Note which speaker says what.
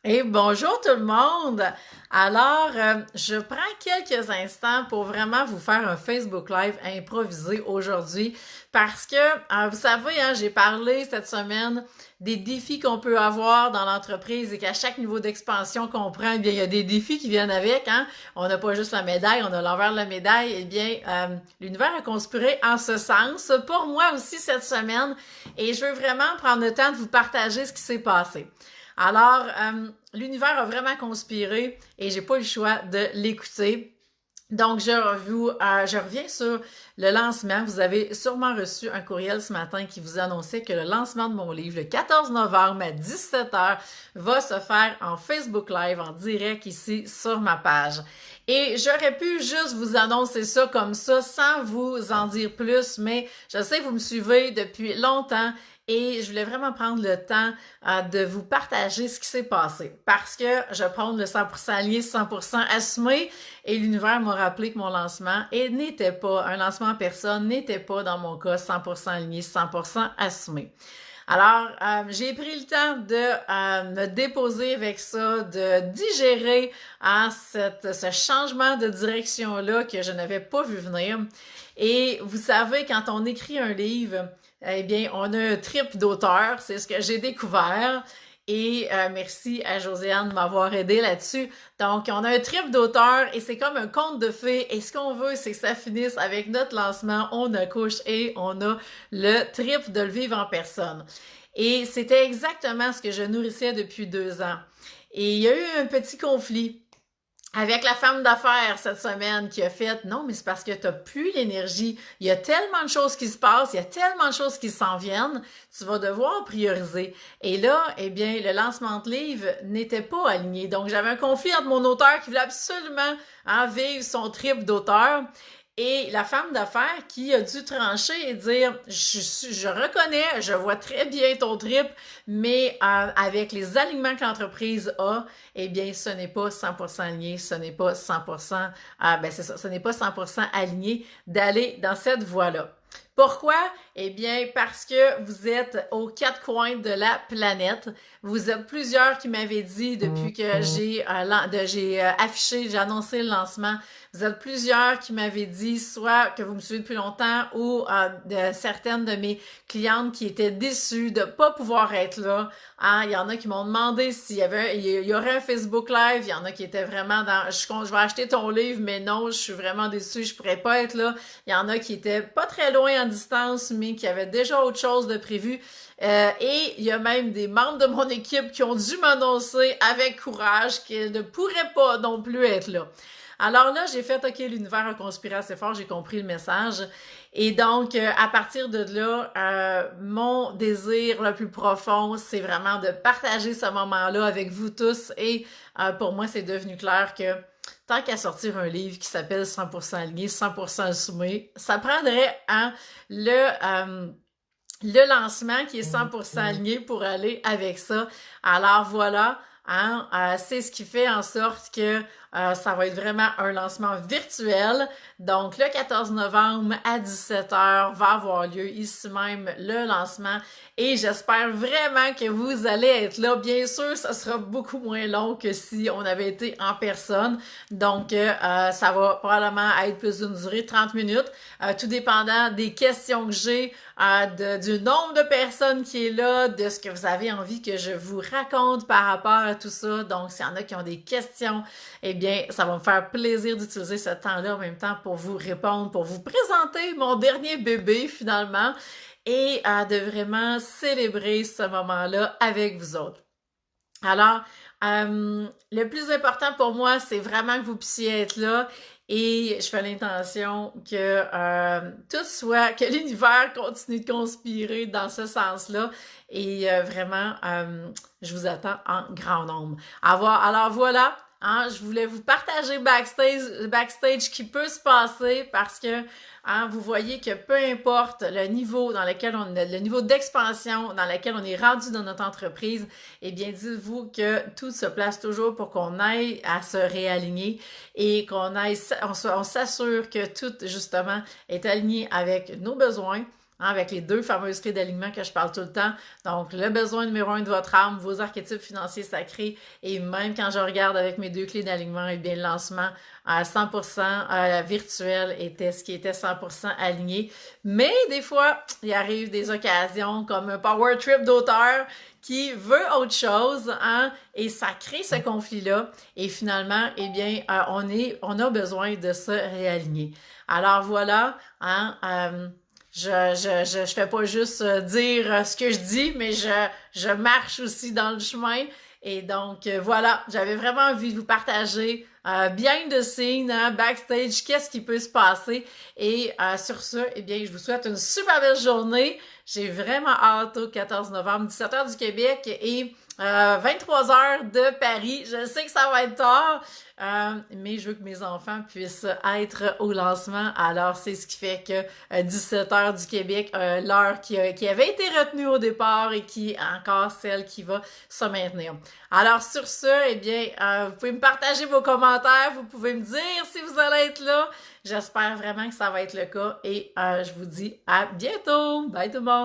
Speaker 1: Et bonjour tout le monde! Alors, je prends quelques instants pour vraiment vous faire un Facebook Live improvisé aujourd'hui parce que, vous savez, hein, j'ai parlé cette semaine des défis qu'on peut avoir dans l'entreprise et qu'à chaque niveau d'expansion qu'on prend, eh bien, il y a des défis qui viennent avec, hein. On n'a pas juste la médaille, on a l'envers de la médaille. Eh bien, l'univers a conspiré en ce sens pour moi aussi cette semaine et je veux vraiment prendre le temps de vous partager ce qui s'est passé. Alors, l'univers a vraiment conspiré et j'ai pas eu le choix de l'écouter. Donc, je reviens sur le lancement. Vous avez sûrement reçu un courriel ce matin qui vous annonçait que le lancement de mon livre, le 14 novembre à 17h, va se faire en Facebook Live, en direct ici sur ma page. Et j'aurais pu juste vous annoncer ça comme ça, sans vous en dire plus, mais je sais que vous me suivez depuis longtemps et je voulais vraiment prendre le temps de vous partager ce qui s'est passé parce que je prends le 100% allié, 100% assumé et l'univers m'a rappelé que mon lancement n'était pas, un lancement en personne n'était pas dans mon cas 100% aligné, 100% assumé. Alors, j'ai pris le temps de me déposer avec ça, de digérer ce changement de direction-là que je n'avais pas vu venir. Et vous savez, quand on écrit un livre, eh bien, on a un trip d'auteur, c'est ce que j'ai découvert. Et merci à Josiane de m'avoir aidé là-dessus. Donc, on a un trip d'auteur et c'est comme un conte de fées. Et ce qu'on veut, c'est que ça finisse avec notre lancement. On accouche et on a le trip de le vivre en personne. Et c'était exactement ce que je nourrissais depuis 2 ans. Et il y a eu un petit conflit avec la femme d'affaires cette semaine qui a fait non, mais c'est parce que t'as plus l'énergie. Il y a tellement de choses qui se passent, il y a tellement de choses qui s'en viennent, tu vas devoir prioriser. Et là, eh bien, le lancement de livre n'était pas aligné. Donc, j'avais un conflit entre mon auteur qui voulait absolument vivre son trip d'auteur et la femme d'affaires qui a dû trancher et dire je reconnais, je vois très bien ton trip, mais avec les alignements que l'entreprise a, eh bien, ce n'est pas 100% aligné, ce n'est pas 100%, c'est ça, ce n'est pas 100% aligné d'aller dans cette voie-là. Pourquoi? Eh bien, parce que vous êtes aux quatre coins de la planète. Vous êtes plusieurs qui m'avaient dit depuis que j'ai affiché, j'ai annoncé le lancement. Vous êtes plusieurs qui m'avaient dit soit que vous me suivez depuis longtemps ou de certaines de mes clientes qui étaient déçues de ne pas pouvoir être là. Il y en a qui m'ont demandé il y aurait un Facebook Live. Il y en a qui étaient vraiment dans je vais acheter ton livre, mais non, je suis vraiment déçue, je pourrais pas être là. Il y en a qui étaient pas très loin en distance, mais qui avaient déjà autre chose de prévu. Et il y a même des membres de mon équipe qui ont dû m'annoncer avec courage qu'ils ne pourraient pas non plus être là. Alors là, j'ai fait, OK, l'univers a conspiré assez fort, j'ai compris le message. Et donc, à partir de là, mon désir le plus profond, c'est vraiment de partager ce moment-là avec vous tous. Et pour moi, c'est devenu clair que tant qu'à sortir un livre qui s'appelle 100% aligné, 100% assumé, ça prendrait le lancement qui est 100% aligné pour aller avec ça. Alors voilà, hein, c'est ce qui fait en sorte que ça va être vraiment un lancement virtuel. Donc, le 14 novembre à 17h va avoir lieu ici même le lancement et j'espère vraiment que vous allez être là. Bien sûr, ça sera beaucoup moins long que si on avait été en personne. Donc, ça va probablement être plus d'une durée de 30 minutes, tout dépendant des questions que j'ai, du nombre de personnes qui est là, de ce que vous avez envie que je vous raconte par rapport à tout ça. Donc, s'il y en a qui ont des questions, eh bien, ça va me faire plaisir d'utiliser ce temps-là en même temps pour vous répondre, pour vous présenter mon dernier bébé finalement et de vraiment célébrer ce moment-là avec vous autres. Alors, le plus important pour moi, c'est vraiment que vous puissiez être là et je fais l'intention que que l'univers continue de conspirer dans ce sens-là et vraiment, je vous attends en grand nombre. Alors voilà, hein, je voulais vous partager backstage qui peut se passer parce que vous voyez que peu importe le niveau le niveau d'expansion dans lequel on est rendu dans notre entreprise, eh bien, dites-vous que tout se place toujours pour qu'on aille à se réaligner et on s'assure que tout, justement, est aligné avec nos besoins, hein, avec les 2 fameuses clés d'alignement que je parle tout le temps. Donc, le besoin numéro 1 de votre âme, vos archétypes financiers sacrés, et même quand je regarde avec mes 2 clés d'alignement, eh bien, le lancement à 100% virtuel était ce qui était 100% aligné. Mais des fois, il arrive des occasions comme un power trip d'auteur qui veut autre chose, hein, et ça crée ce conflit-là. Et finalement, eh bien, on a besoin de se réaligner. Alors voilà, hein, je fais pas juste dire ce que je dis, mais je marche aussi dans le chemin. Et donc, voilà, j'avais vraiment envie de vous partager behind the scene, hein, backstage, qu'est-ce qui peut se passer. Et sur ce, eh bien, je vous souhaite une super belle journée. J'ai vraiment hâte au 14 novembre, 17h du Québec et 23h de Paris. Je sais que ça va être tard, mais je veux que mes enfants puissent être au lancement. Alors, c'est ce qui fait que 17h du Québec, l'heure qui avait été retenue au départ et qui est encore celle qui va se maintenir. Alors, sur ce, eh bien, vous pouvez me partager vos commentaires, vous pouvez me dire si vous allez être là. J'espère vraiment que ça va être le cas et je vous dis à bientôt. Bye tout le monde!